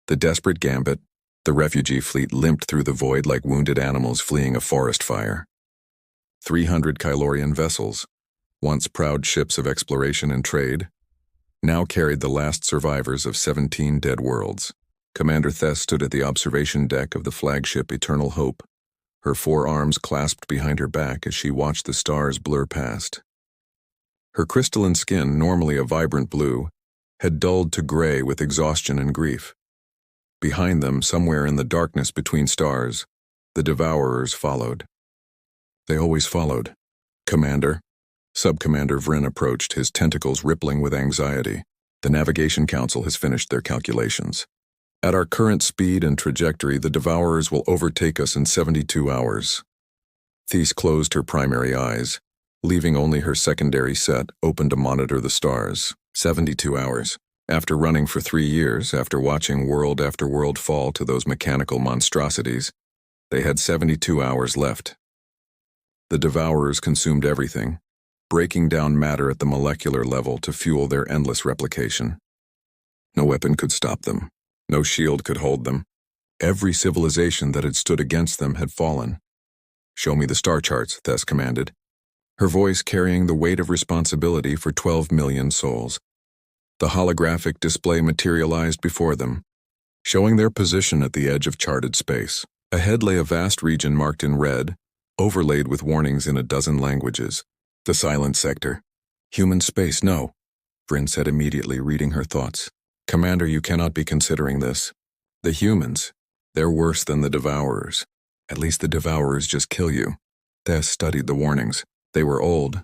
The desperate gambit, the refugee fleet limped through the void like wounded animals fleeing a forest fire. 300 Kylorian vessels, once proud ships of exploration and trade, now carried the last survivors of 17 dead worlds. Commander Thess stood at the observation deck of the flagship Eternal Hope, her forearms clasped behind her back as she watched the stars blur past. Her crystalline skin, normally a vibrant blue, had dulled to gray with exhaustion and grief. Behind them, somewhere in the darkness between stars, the Devourers followed. They always followed. Commander. Subcommander Vryn approached, his tentacles rippling with anxiety. The Navigation Council has finished their calculations. At our current speed and trajectory, the Devourers will overtake us in 72 hours. Thais closed her primary eyes, leaving only her secondary set open to monitor the stars. 72 hours. After running for 3 years, after watching world after world fall to those mechanical monstrosities, they had 72 hours left. The Devourers consumed everything, breaking down matter at the molecular level to fuel their endless replication. No weapon could stop them. No shield could hold them. Every civilization that had stood against them had fallen. "Show me the star charts," Thess commanded, her voice carrying the weight of responsibility for 12 million souls. The holographic display materialized before them, showing their position at the edge of charted space. Ahead lay a vast region marked in red, overlaid with warnings in a dozen languages. The silent sector. "Human space, no," Vryn said immediately, reading her thoughts. "Commander, you cannot be considering this. The humans, they're worse than the Devourers. At least the Devourers just kill you." Thess studied the warnings. They were old,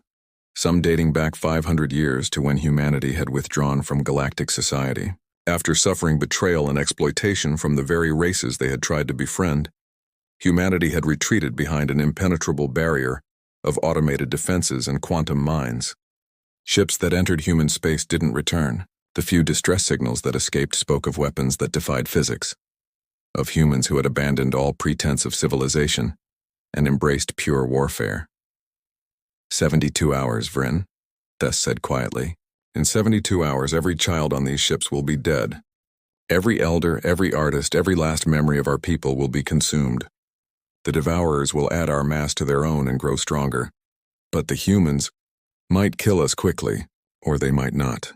some dating back 500 years to when humanity had withdrawn from galactic society. After suffering betrayal and exploitation from the very races they had tried to befriend, humanity had retreated behind an impenetrable barrier of automated defenses and quantum mines. Ships that entered human space didn't return. The few distress signals that escaped spoke of weapons that defied physics, of humans who had abandoned all pretense of civilization and embraced pure warfare. 72 hours, Vryn, Thess said quietly. In 72 hours, every child on these ships will be dead. Every elder, every artist, every last memory of our people will be consumed. The Devourers will add our mass to their own and grow stronger. But the humans might kill us quickly, or they might not.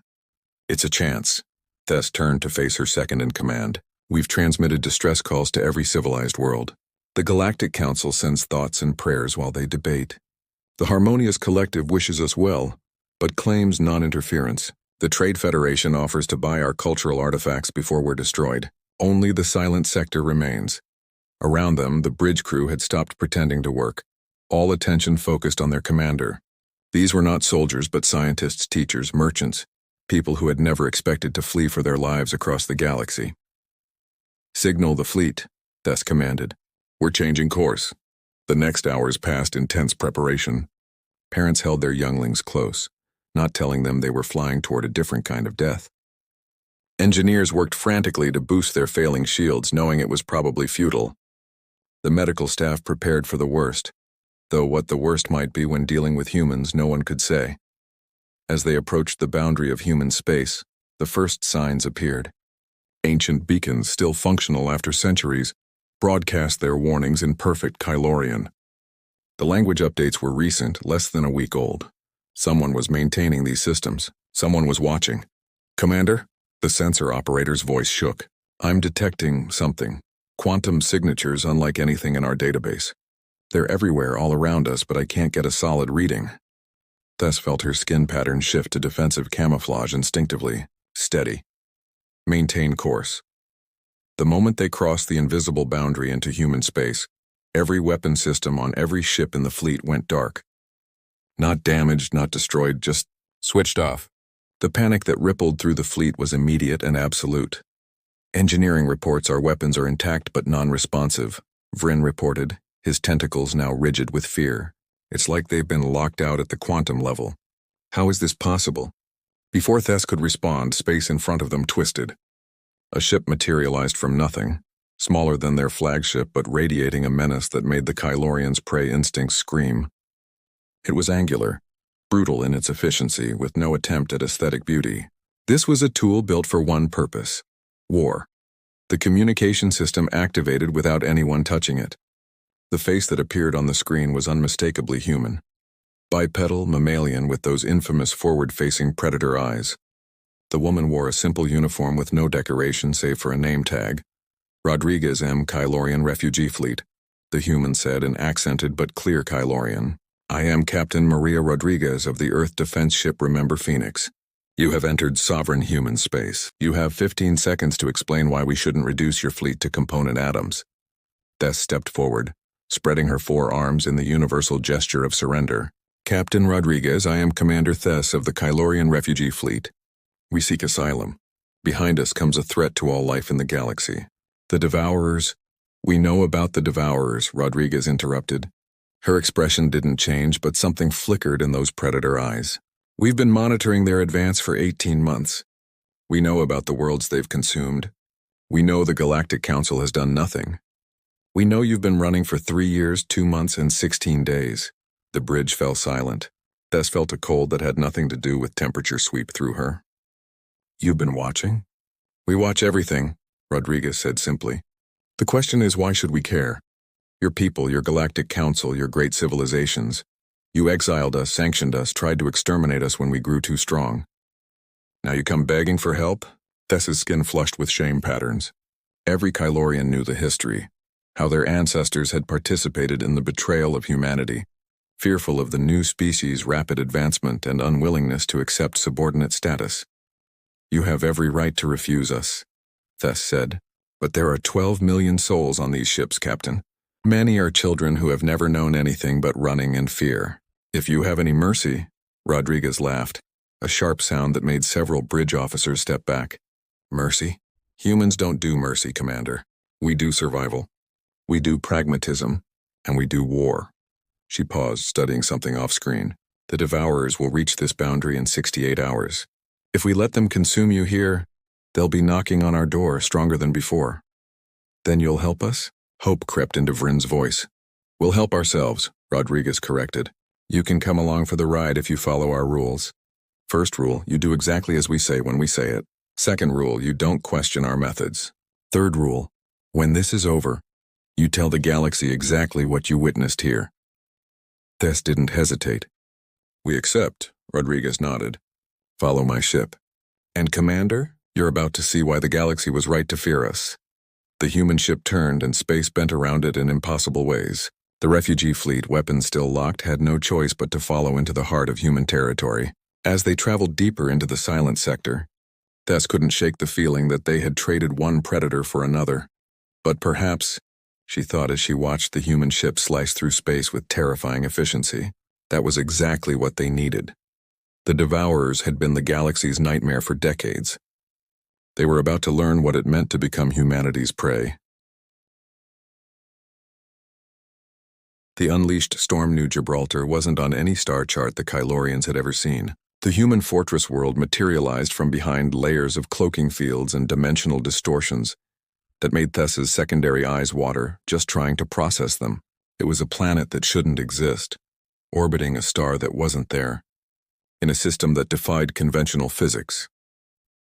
It's a chance. Thess turned to face her second-in-command. We've transmitted distress calls to every civilized world. The Galactic Council sends thoughts and prayers while they debate. The Harmonious Collective wishes us well, but claims non-interference. The Trade Federation offers to buy our cultural artifacts before we're destroyed. Only the silent sector remains. Around them, the bridge crew had stopped pretending to work, all attention focused on their commander. These were not soldiers, but scientists, teachers, merchants, people who had never expected to flee for their lives across the galaxy. "Signal the fleet," Thess commanded. "We're changing course." The next hours passed in tense preparation. Parents held their younglings close, not telling them they were flying toward a different kind of death. Engineers worked frantically to boost their failing shields, knowing it was probably futile. The medical staff prepared for the worst, though what the worst might be when dealing with humans no one could say. As they approached the boundary of human space, the first signs appeared. Ancient beacons, still functional after centuries, broadcast their warnings in perfect Kylorian. The language updates were recent, less than a week old. Someone was maintaining these systems. Someone was watching. "Commander?" The sensor operator's voice shook. "I'm detecting something. Quantum signatures unlike anything in our database. They're everywhere, all around us, but I can't get a solid reading." Thess felt her skin pattern shift to defensive camouflage instinctively. "Steady. Maintain course." The moment they crossed the invisible boundary into human space, every weapon system on every ship in the fleet went dark. Not damaged, not destroyed, just switched off. The panic that rippled through the fleet was immediate and absolute. "Engineering reports our weapons are intact but non-responsive," Vryn reported, his tentacles now rigid with fear. "It's like they've been locked out at the quantum level. How is this possible?" Before Thess could respond, space in front of them twisted. A ship materialized from nothing, smaller than their flagship but radiating a menace that made the Kylorians' prey instincts scream. It was angular, brutal in its efficiency, with no attempt at aesthetic beauty. This was a tool built for one purpose: war. The communication system activated without anyone touching it. The face that appeared on the screen was unmistakably human. Bipedal, mammalian with those infamous forward-facing predator eyes. The woman wore a simple uniform with no decoration save for a name tag. Rodriguez M. Kylorian Refugee Fleet, the human said in accented but clear Kylorian. I am Captain Maria Rodriguez of the Earth Defense Ship Remember Phoenix. You have entered sovereign human space. You have 15 seconds to explain why we shouldn't reduce your fleet to component atoms. Tess stepped forward, spreading her forearms in the universal gesture of surrender. Captain Rodriguez, I am Commander Tess of the Kylorian Refugee Fleet. We seek asylum. Behind us comes a threat to all life in the galaxy. The Devourers. We know about the Devourers, Rodriguez interrupted. Her expression didn't change, but something flickered in those predator eyes. We've been monitoring their advance for 18 months. We know about the worlds they've consumed. We know the Galactic Council has done nothing. We know you've been running for 3 years, 2 months, and 16 days. The bridge fell silent. Tess felt a cold that had nothing to do with temperature sweep through her. You've been watching? We watch everything, Rodriguez said simply. The question is, why should we care? Your people, your Galactic Council, your great civilizations. You exiled us, sanctioned us, tried to exterminate us when we grew too strong. Now you come begging for help? Tess's skin flushed with shame patterns. Every Kylorian knew the history, how their ancestors had participated in the betrayal of humanity, fearful of the new species' rapid advancement and unwillingness to accept subordinate status. You have every right to refuse us, Tess said, but there are 12 million souls on these ships, Captain. Many are children who have never known anything but running and fear. If you have any mercy, Rodriguez laughed, a sharp sound that made several bridge officers step back. Mercy? Humans don't do mercy, Commander. We do survival. We do pragmatism, and we do war. She paused, studying something off-screen. The Devourers will reach this boundary in 68 hours. If we let them consume you here, they'll be knocking on our door stronger than before. Then you'll help us? Hope crept into Vrin's voice. We'll help ourselves, Rodriguez corrected. You can come along for the ride if you follow our rules. First rule, you do exactly as we say when we say it. Second rule, you don't question our methods. Third rule, when this is over, you tell the galaxy exactly what you witnessed here. Tess didn't hesitate. We accept, Rodriguez nodded. Follow my ship. And Commander, you're about to see why the galaxy was right to fear us. The human ship turned and space bent around it in impossible ways. The refugee fleet, weapons still locked, had no choice but to follow into the heart of human territory. As they traveled deeper into the silent sector, Tess couldn't shake the feeling that they had traded one predator for another. But perhaps, she thought as she watched the human ship slice through space with terrifying efficiency, that was exactly what they needed. The Devourers had been the galaxy's nightmare for decades. They were about to learn what it meant to become humanity's prey. The unleashed storm New Gibraltar wasn't on any star chart the Kylorians had ever seen. The human fortress world materialized from behind layers of cloaking fields and dimensional distortions that made Tess's secondary eyes water just trying to process them. It was a planet that shouldn't exist, orbiting a star that wasn't there, in a system that defied conventional physics.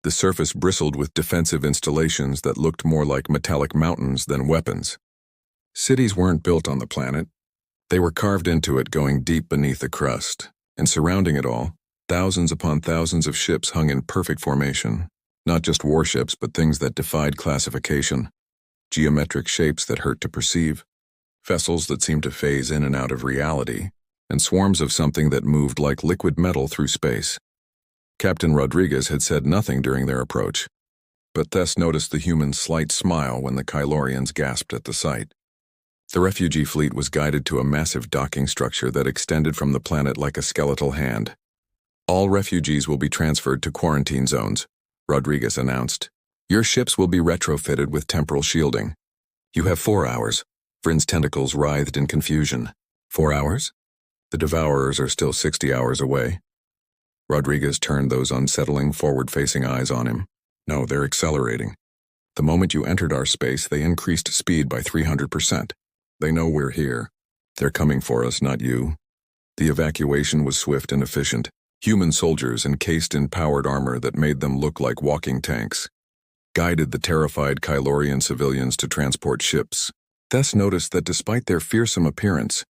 The surface bristled with defensive installations that looked more like metallic mountains than weapons. Cities weren't built on the planet. They were carved into it, going deep beneath the crust, and surrounding it all, thousands upon thousands of ships hung in perfect formation, not just warships but things that defied classification, geometric shapes that hurt to perceive, vessels that seemed to phase in and out of reality, and swarms of something that moved like liquid metal through space. Captain Rodriguez had said nothing during their approach, but Tess noticed the human's slight smile when the Kylorians gasped at the sight. The refugee fleet was guided to a massive docking structure that extended from the planet like a skeletal hand. All refugees will be transferred to quarantine zones, Rodriguez announced. Your ships will be retrofitted with temporal shielding. You have 4 hours. Vrin's tentacles writhed in confusion. 4 hours? The Devourers are still 60 hours away. Rodriguez turned those unsettling, forward-facing eyes on him. No, they're accelerating. The moment you entered our space, they increased speed by 300%. They know we're here. They're coming for us, not you. The evacuation was swift and efficient. Human soldiers encased in powered armor that made them look like walking tanks. guided the terrified Kylorian civilians to transport ships. Tess noticed that despite their fearsome appearance,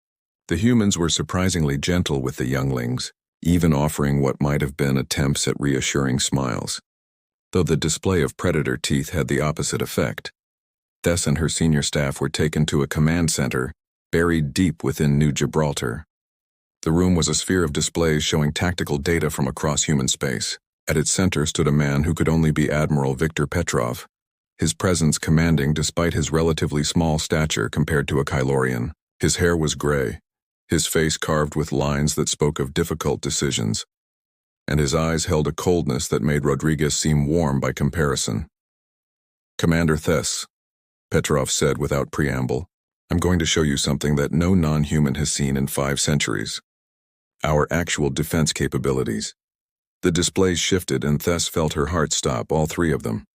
the humans were surprisingly gentle with the younglings, even offering what might have been attempts at reassuring smiles. Though the display of predator teeth had the opposite effect. Tess and her senior staff were taken to a command center, buried deep within New Gibraltar. The room was a sphere of displays showing tactical data from across human space. At its center stood a man who could only be Admiral Viktor Petrov, his presence commanding despite his relatively small stature compared to a Kylorian. His hair was gray, his face carved with lines that spoke of difficult decisions, and his eyes held a coldness that made Rodriguez seem warm by comparison. "Commander Tess," Petrov said without preamble, "I'm going to show you something that no non-human has seen in 5 centuries. Our actual defense capabilities." The displays shifted and Tess felt her heart stop, all 3 of them.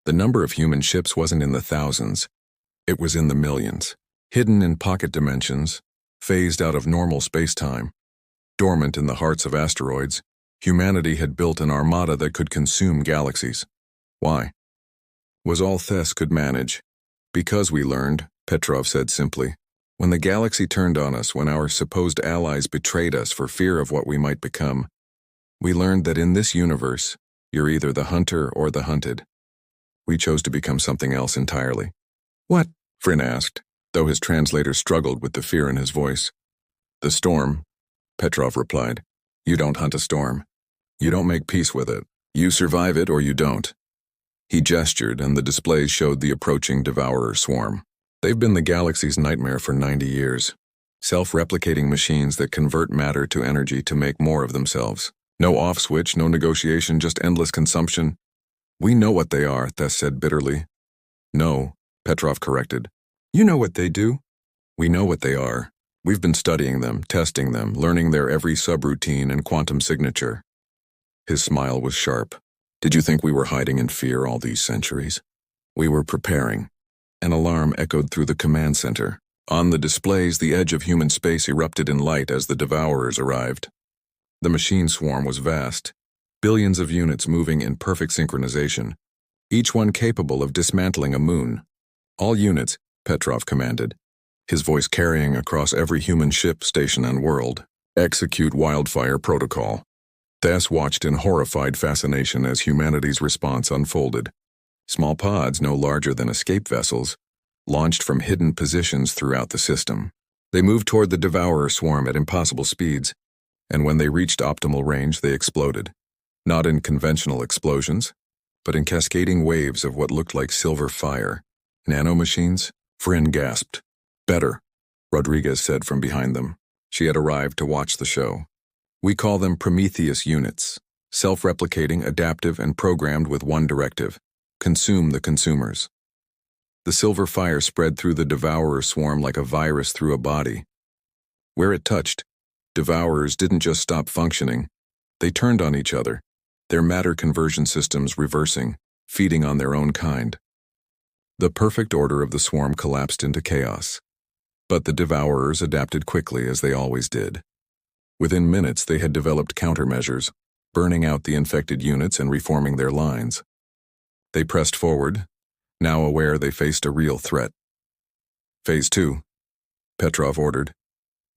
The number of human ships wasn't in the thousands. It was in the millions, hidden in pocket dimensions, phased out of normal space-time. Dormant in the hearts of asteroids, humanity had built an armada that could consume galaxies. Why? Was all Tess could manage. "Because we learned," Petrov said simply, "when the galaxy turned on us, when our supposed allies betrayed us for fear of what we might become, we learned that in this universe, you're either the hunter or the hunted. We chose to become something else entirely." "What?" Fryn asked, though his translator struggled with the fear in his voice. "The storm," Petrov replied. "You don't hunt a storm. You don't make peace with it. You survive it or you don't." He gestured, and the displays showed the approaching devourer swarm. They've been the galaxy's nightmare for 90 years. Self-replicating machines that convert matter to energy to make more of themselves. No off switch, no negotiation, just endless consumption. "We know what they are," Tess said bitterly. "No," Petrov corrected. "You know what they do." "We know what they are. We've been studying them, testing them, learning their every subroutine and quantum signature." His smile was sharp. "Did you think we were hiding in fear all these centuries? We were preparing." An alarm echoed through the command center. On the displays, the edge of human space erupted in light as the devourers arrived. The machine swarm was vast, billions of units moving in perfect synchronization, each one capable of dismantling a moon. "All units," Petrov commanded, his voice carrying across every human ship, station, and world, "execute wildfire protocol." Tess watched in horrified fascination as humanity's response unfolded. Small pods, no larger than escape vessels, launched from hidden positions throughout the system. They moved toward the devourer swarm at impossible speeds, and when they reached optimal range, they exploded. Not in conventional explosions, but in cascading waves of what looked like silver fire. "Nanomachines?" Fryn gasped. "Better," Rodriguez said from behind them. She had arrived to watch the show. "We call them Prometheus units, self-replicating, adaptive, and programmed with one directive: consume the consumers." The silver fire spread through the devourer swarm like a virus through a body. Where it touched, devourers didn't just stop functioning, they turned on each other, their matter conversion systems reversing, feeding on their own kind. The perfect order of the swarm collapsed into chaos. But the devourers adapted quickly, as they always did. Within minutes, they had developed countermeasures, burning out the infected units and reforming their lines. They pressed forward, now aware they faced a real threat. "Phase 2, Petrov ordered.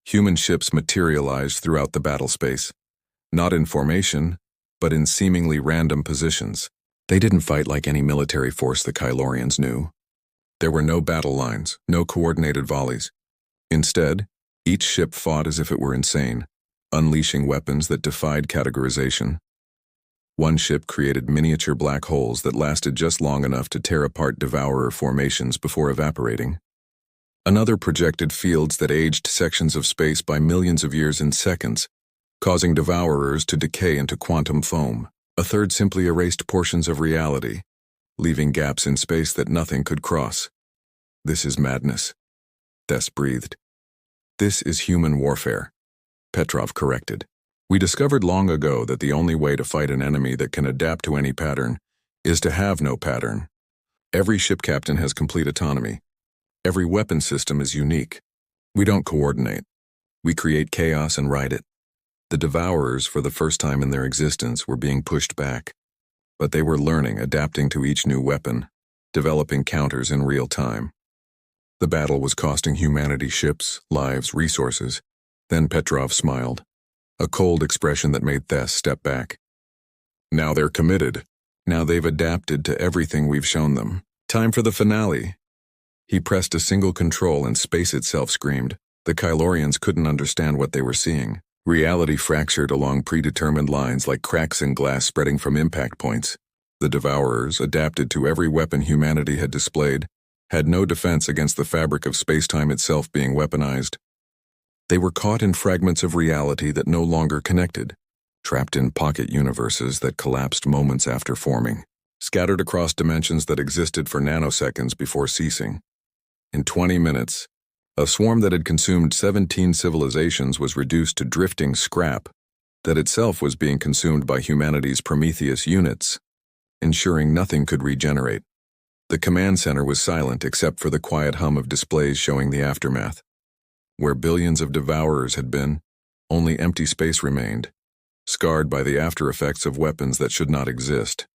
Human ships materialized throughout the battle space, not in formation, but in seemingly random positions. They didn't fight like any military force the Kylorians knew. There were no battle lines, no coordinated volleys. Instead, each ship fought as if it were insane, unleashing weapons that defied categorization. One ship created miniature black holes that lasted just long enough to tear apart devourer formations before evaporating. Another projected fields that aged sections of space by millions of years in seconds, causing devourers to decay into quantum foam. A third simply erased portions of reality, leaving gaps in space that nothing could cross. "This is madness," Tess breathed. "This is human warfare," Petrov corrected. "We discovered long ago that the only way to fight an enemy that can adapt to any pattern is to have no pattern. Every ship captain has complete autonomy. Every weapon system is unique. We don't coordinate. We create chaos and ride it." The devourers, for the first time in their existence, were being pushed back. But they were learning, adapting to each new weapon, developing counters in real time. The battle was costing humanity ships, lives, resources. Then Petrov smiled, a cold expression that made Tess step back. Now they're committed. Now they've adapted to everything we've shown them. Time for the finale. He pressed a single control and space itself screamed. The Kylorians couldn't understand what they were seeing. Reality fractured along predetermined lines like cracks in glass spreading from impact points. The Devourers, adapted to every weapon humanity had displayed, had no defense against the fabric of space-time itself being weaponized. They were caught in fragments of reality that no longer connected, trapped in pocket universes that collapsed moments after forming, scattered across dimensions that existed for nanoseconds before ceasing. In 20 minutes, a swarm that had consumed 17 civilizations was reduced to drifting scrap that itself was being consumed by humanity's Prometheus units, ensuring nothing could regenerate. The command center was silent except for the quiet hum of displays showing the aftermath. Where billions of Devourers had been, only empty space remained, scarred by the after-effects of weapons that should not exist.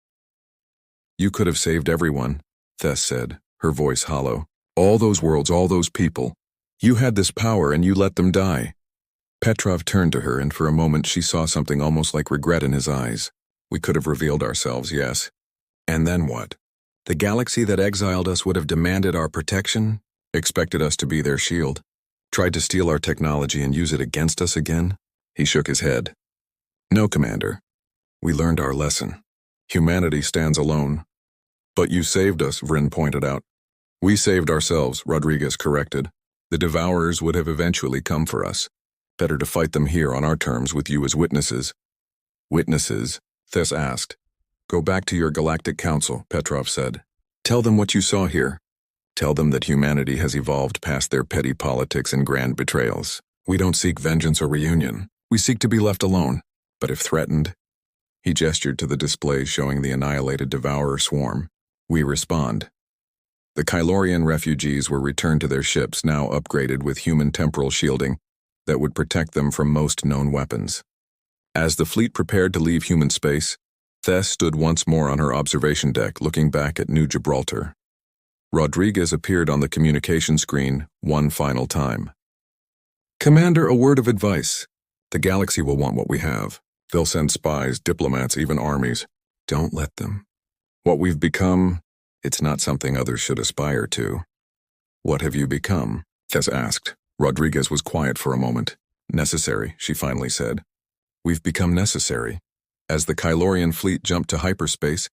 You could have saved everyone, Tess said, her voice hollow. All those worlds, all those people. You had this power and you let them die. Petrov turned to her and for a moment she saw something almost like regret in his eyes. We could have revealed ourselves, yes. And then what? The galaxy that exiled us would have demanded our protection, expected us to be their shield, tried to steal our technology and use it against us again? He shook his head. No, Commander. We learned our lesson. Humanity stands alone. But you saved us, Vryn pointed out. We saved ourselves, Rodriguez corrected. The Devourers would have eventually come for us. Better to fight them here on our terms with you as witnesses. Witnesses? Tess asked. Go back to your Galactic Council, Petrov said. Tell them what you saw here. Tell them that humanity has evolved past their petty politics and grand betrayals. We don't seek vengeance or reunion. We seek to be left alone. But if threatened, he gestured to the display showing the annihilated Devourer swarm. We respond. The Kylorian refugees were returned to their ships, now upgraded with human temporal shielding that would protect them from most known weapons. As the fleet prepared to leave human space, Tess stood once more on her observation deck, looking back at New Gibraltar. Rodriguez appeared on the communication screen one final time. Commander, a word of advice. The galaxy will want what we have. They'll send spies, diplomats, even armies. Don't let them. What we've become, it's not something others should aspire to. What have you become? Tess asked. Rodriguez was quiet for a moment. Necessary, she finally said. We've become necessary. As the Kylorian fleet jumped to hyperspace,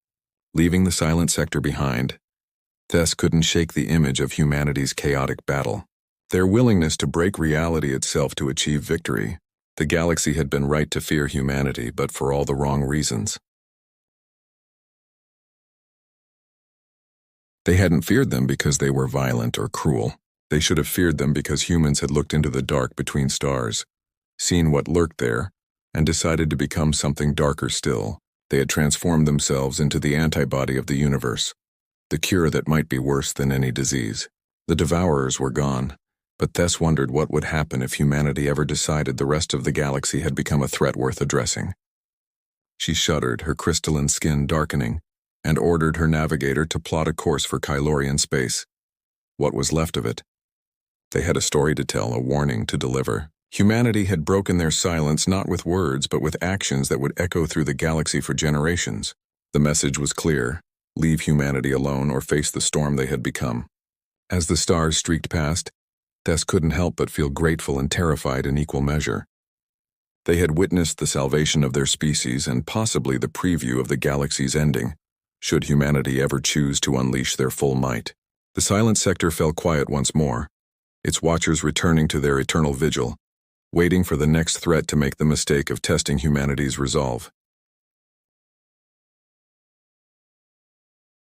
leaving the silent sector behind, Tess couldn't shake the image of humanity's chaotic battle. Their willingness to break reality itself to achieve victory. The galaxy had been right to fear humanity, but for all the wrong reasons. They hadn't feared them because they were violent or cruel. They should have feared them because humans had looked into the dark between stars, seen what lurked there, and decided to become something darker still. They had transformed themselves into the antibody of the universe, the cure that might be worse than any disease. The Devourers were gone, but Tess wondered what would happen if humanity ever decided the rest of the galaxy had become a threat worth addressing. She shuddered, her crystalline skin darkening, and ordered her navigator to plot a course for Kylorian space. What was left of it? They had a story to tell, a warning to deliver. Humanity had broken their silence not with words but with actions that would echo through the galaxy for generations. The message was clear: leave humanity alone or face the storm they had become. As the stars streaked past, Tess couldn't help but feel grateful and terrified in equal measure. They had witnessed the salvation of their species and possibly the preview of the galaxy's ending, should humanity ever choose to unleash their full might. The silent sector fell quiet once more, its watchers returning to their eternal vigil, waiting for the next threat to make the mistake of testing humanity's resolve.